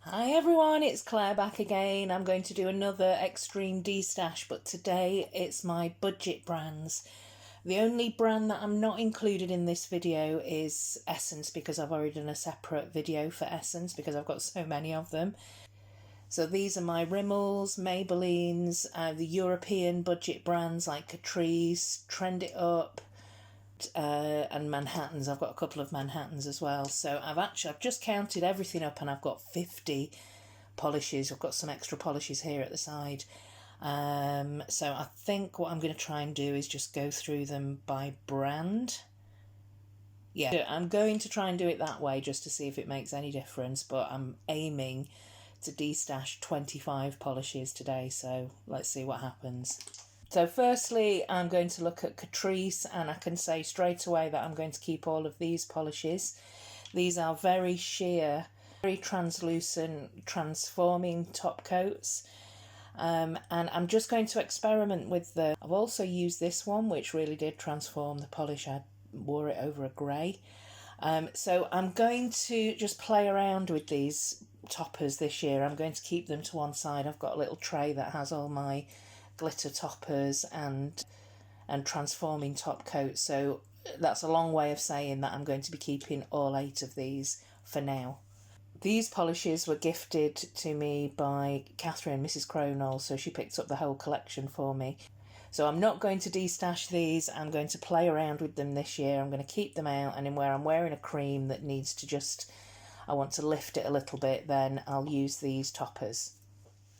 Hi everyone, it's Claire back again. I'm going to do another extreme destash, but today it's my budget brands. The only brand that I'm not included in this video is Essence, because I've already done a separate video for Essence because I've got so many of them. So these are my Rimmels, Maybellines, the European budget brands like Catrice, Trend It Up, and Manhattans. I've got a couple of Manhattans as well. So I've just counted everything up and I've got 50 polishes. I've got some extra polishes here at the side. So I think what I'm going to try and do is just go through them by brand. Yeah, I'm going to try and do it that way just to see if it makes any difference, but I'm aiming to destash 25 polishes today, so let's see what happens. So firstly, I'm going to look at Catrice, and I can say straight away that I'm going to keep all of these polishes. These are very sheer, very translucent, transforming top coats. And I'm just going to experiment with I've also used this one, which really did transform the polish. I wore it over a grey. So I'm going to just play around with these toppers this year. I'm going to keep them to one side. I've got a little tray that has all my glitter toppers and transforming top coats. So that's a long way of saying that I'm going to be keeping all 8 of these for now. These polishes were gifted to me by Catherine, Mrs. Cronall, so she picked up the whole collection for me. So I'm not going to destash these, I'm going to play around with them this year. I'm going to keep them out, and in where I'm wearing a cream that needs to I want to lift it a little bit, then I'll use these toppers.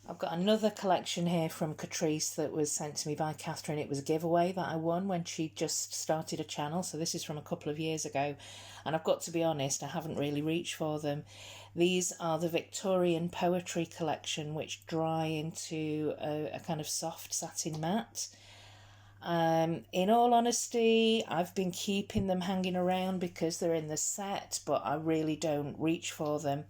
I've got another collection here from Catrice that was sent to me by Catherine. It was a giveaway that I won when she just started a channel, so this is from a couple of years ago, and I've got to be honest, I haven't really reached for them. These are the Victorian Poetry collection, which dry into a kind of soft satin matte. In all honesty, I've been keeping them hanging around because they're in the set, but I really don't reach for them.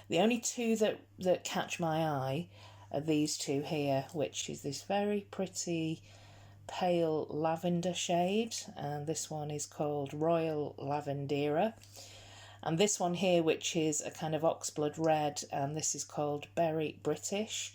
The only two that catch my eye are these two here, which is this very pretty pale lavender shade, and this one is called Royal Lavendera, and this one here, which is a kind of oxblood red, and this is called Berry British.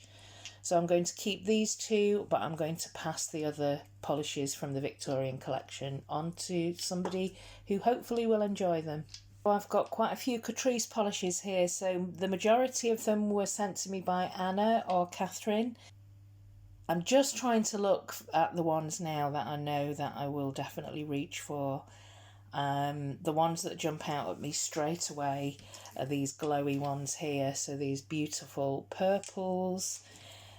So I'm going to keep these two, but I'm going to pass the other polishes from the Victorian collection on to somebody who hopefully will enjoy them. I've got quite a few Catrice polishes here, so the majority of them were sent to me by Anna or Catherine. I'm just trying to look at the ones now that I know that I will definitely reach for. The ones that jump out at me straight away are these glowy ones here, so these beautiful purples,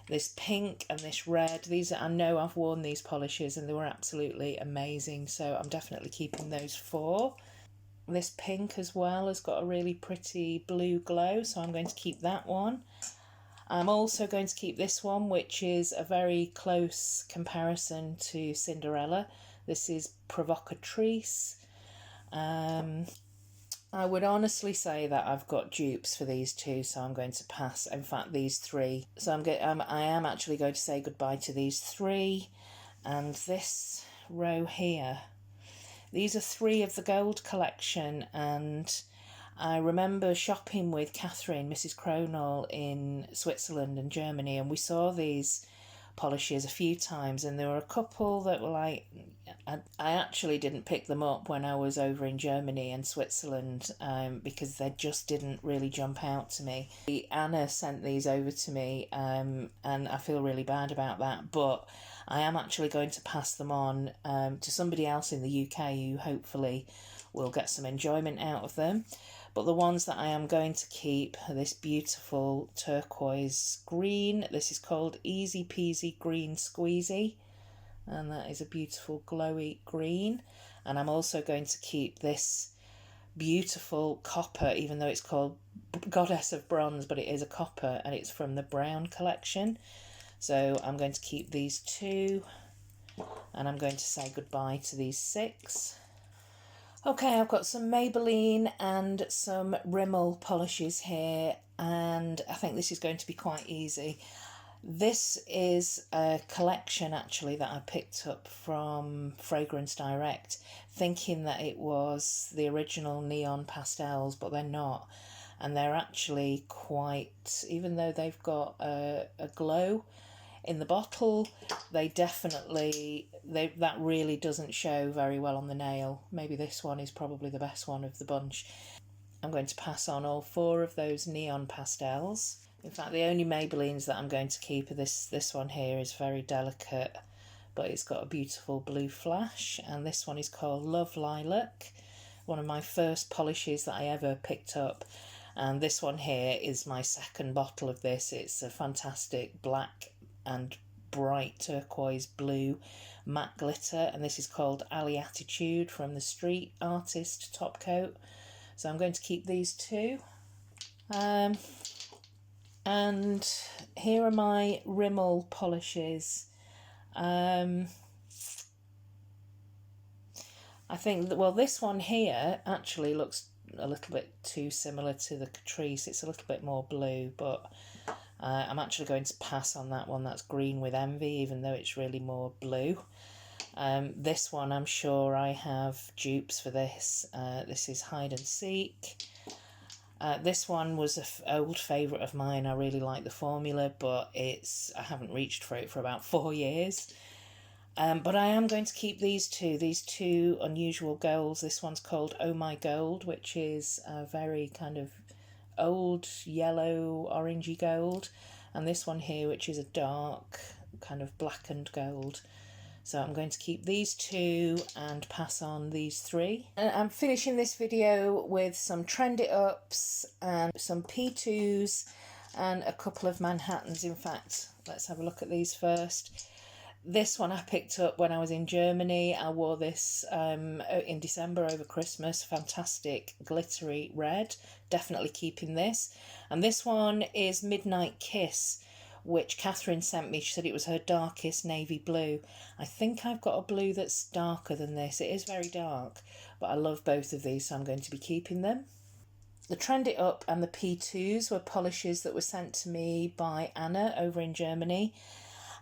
this pink and this red. I know I've worn these polishes and they were absolutely amazing, so I'm definitely keeping those 4. This pink as well has got a really pretty blue glow, so I'm going to keep that one. I'm also going to keep this one, which is a very close comparison to Cinderella. This is Provocatrice. I would honestly say that I've got dupes for these two, so I'm going to pass. In fact, these 3. So I am actually going to say goodbye to these 3, and this row here. These are 3 of the gold collection, and I remember shopping with Catherine, Mrs. Cronall, in Switzerland and Germany, and we saw these polishes a few times, and there were a couple that were like, I actually didn't pick them up when I was over in Germany and Switzerland, because they just didn't really jump out to me. Anna sent these over to me, and I feel really bad about that, but I am actually going to pass them on to somebody else in the UK who hopefully will get some enjoyment out of them. But the ones that I am going to keep are this beautiful turquoise green. This is called Easy Peasy Green Squeezy, and that is a beautiful glowy green. And I'm also going to keep this beautiful copper, even though it's called Goddess of Bronze, but it is a copper, and it's from the Brown collection. So I'm going to keep these 2, and I'm going to say goodbye to these 6. Okay, I've got some Maybelline and some Rimmel polishes here, and I think this is going to be quite easy. This is a collection actually that I picked up from Fragrance Direct, thinking that it was the original neon pastels, but they're not. and they're actually quite, even though they've got a glow in the bottle, they definitely, that really doesn't show very well on the nail. Maybe this one is probably the best one of the bunch. I'm going to pass on all 4 of those neon pastels. In fact, the only Maybellines that I'm going to keep are this one here is very delicate, but it's got a beautiful blue flash, and this one is called Love Lilac, one of my first polishes that I ever picked up. And this one here is my second bottle of this. It's a fantastic black and bright turquoise blue matte glitter, and this is called Ali Attitude from the Street Artist top coat. So I'm going to keep these 2. And here are my Rimmel polishes. I think that, well, this one here actually looks a little bit too similar to the Catrice. It's a little bit more blue, but I'm actually going to pass on that one. That's Green with Envy, even though it's really more blue. This one, I'm sure I have dupes for this. This is Hide and Seek. This one was an old favourite of mine. I really like the formula, but I haven't reached for it for about 4 years. But I am going to keep these 2 unusual golds. This one's called Oh My Gold, which is a very kind of old yellow orangey gold, and this one here, which is a dark kind of blackened gold. So I'm going to keep these 2 and pass on these 3. And I'm finishing this video with some Trend It Ups and some P2s and a couple of Manhattans. In fact, let's have a look at these first. This one I picked up when I was in Germany. I wore this in December over Christmas. Fantastic glittery red. Definitely keeping this. And this one is Midnight Kiss, which Catherine sent me. She said it was her darkest navy blue. I think I've got a blue that's darker than this. It is very dark, but I love both of these, so I'm going to be keeping them. The Trend It Up and the P2s were polishes that were sent to me by Anna over in Germany.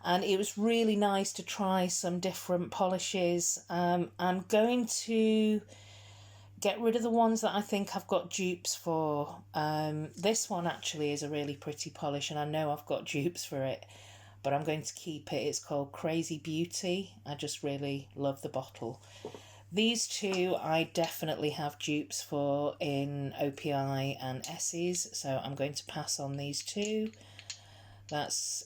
And it was really nice to try some different polishes. I'm going to get rid of the ones that I think I've got dupes for. This one actually is a really pretty polish, and I know I've got dupes for it, but I'm going to keep it. It's called Crazy Beauty. I just really love the bottle. These 2 I definitely have dupes for in OPI and Essie's, so I'm going to pass on these 2. That's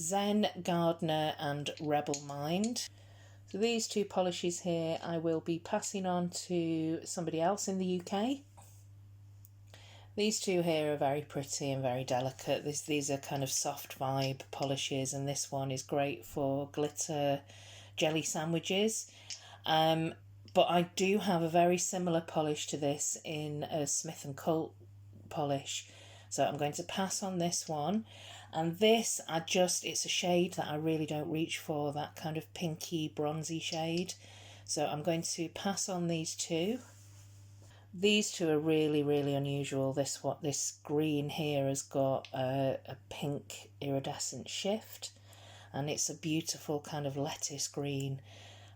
Zen, Gardener and Rebel Mind. So these 2 polishes here I will be passing on to somebody else in the UK. These 2 here are very pretty and very delicate. These are kind of soft vibe polishes, and this one is great for glitter jelly sandwiches. But I do have a very similar polish to this in a Smith & Colt polish. So I'm going to pass on this one. And this, it's a shade that I really don't reach for, that kind of pinky, bronzy shade. So I'm going to pass on these 2. These 2 are really, really unusual. This green here has got a pink iridescent shift, and it's a beautiful kind of lettuce green.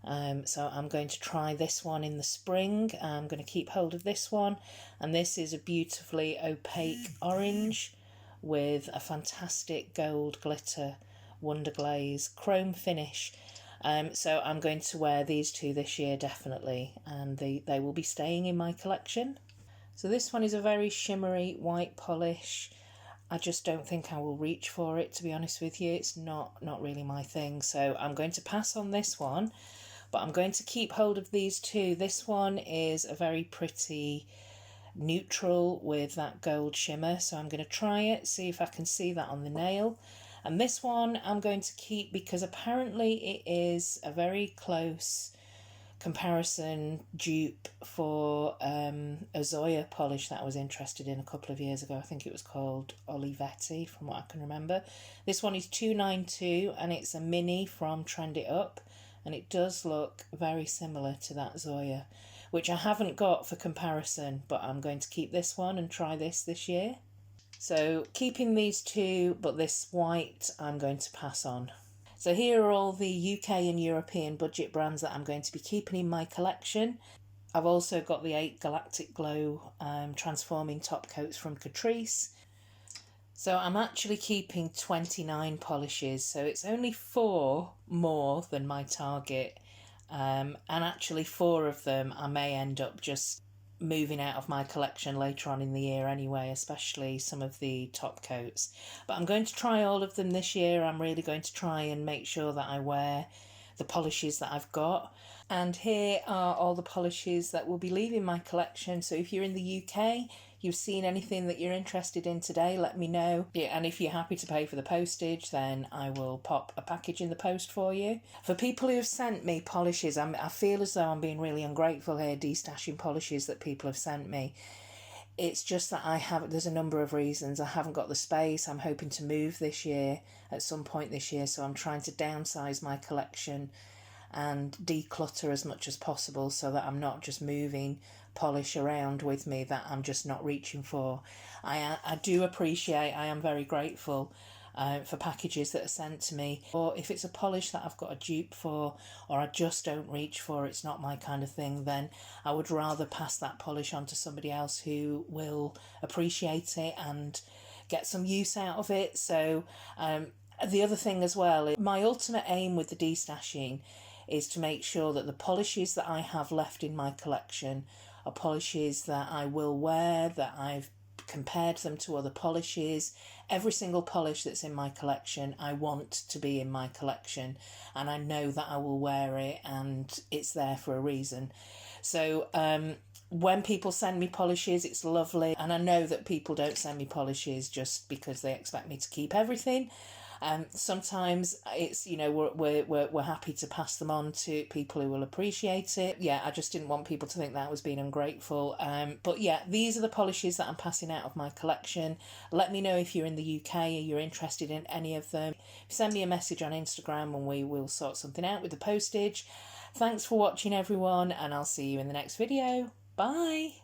So I'm going to try this one in the spring. I'm going to keep hold of this one, and this is a beautifully opaque orange with a fantastic gold glitter Wonder Glaze chrome finish. So I'm going to wear these 2 this year definitely, and they will be staying in my collection. So this one is a very shimmery white polish. I just don't think I will reach for it, to be honest with you. It's not really my thing, so I'm going to pass on this one, but I'm going to keep hold of these 2. This one is a very pretty neutral with that gold shimmer, so I'm going to try it, see if I can see that on the nail. And this one I'm going to keep because apparently it is a very close comparison dupe for a Zoya polish that I was interested in a couple of years ago. I think it was called Olivetti, from what I can remember. This one is 292 and it's a mini from Trend It Up, and it does look very similar to that Zoya, which I haven't got for comparison, but I'm going to keep this one and try this year. So keeping these 2, but this white I'm going to pass on. So here are all the UK and European budget brands that I'm going to be keeping in my collection. I've also got the 8 Galactic Glow transforming top coats from Catrice. So I'm actually keeping 29 polishes, so it's only 4 more than my target, and actually 4 of them I may end up just moving out of my collection later on in the year anyway, especially some of the top coats. But I'm going to try all of them this year. I'm really going to try and make sure that I wear the polishes that I've got. And here are all the polishes that will be leaving my collection. So if you're in the UK, you've seen anything that you're interested in today, let me know. Yeah, and if you're happy to pay for the postage, then I will pop a package in the post for you. For people who have sent me polishes, I feel as though I'm being really ungrateful here, destashing polishes that people have sent me. It's just that there's a number of reasons. I haven't got the space. I'm hoping to move this year, at some point this year, so I'm trying to downsize my collection and declutter as much as possible so that I'm not just moving polish around with me that I'm just not reaching for. I do appreciate, I am very grateful for packages that are sent to me, or if it's a polish that I've got a dupe for or I just don't reach for, it's not my kind of thing, then I would rather pass that polish on to somebody else who will appreciate it and get some use out of it. So the other thing as well, my ultimate aim with the destashing is to make sure that the polishes that I have left in my collection are polishes that I will wear, that I've compared them to other polishes. Every single polish that's in my collection, I want to be in my collection, and I know that I will wear it and it's there for a reason. So when people send me polishes, it's lovely, and I know that people don't send me polishes just because they expect me to keep everything. Sometimes it's, you know, we're happy to pass them on to people who will appreciate it. Yeah, I just didn't want people to think that I was being ungrateful. But yeah, these are the polishes that I'm passing out of my collection. Let me know if you're in the UK or you're interested in any of them. Send me a message on Instagram and we will sort something out with the postage. Thanks for watching, everyone, and I'll see you in the next video. Bye!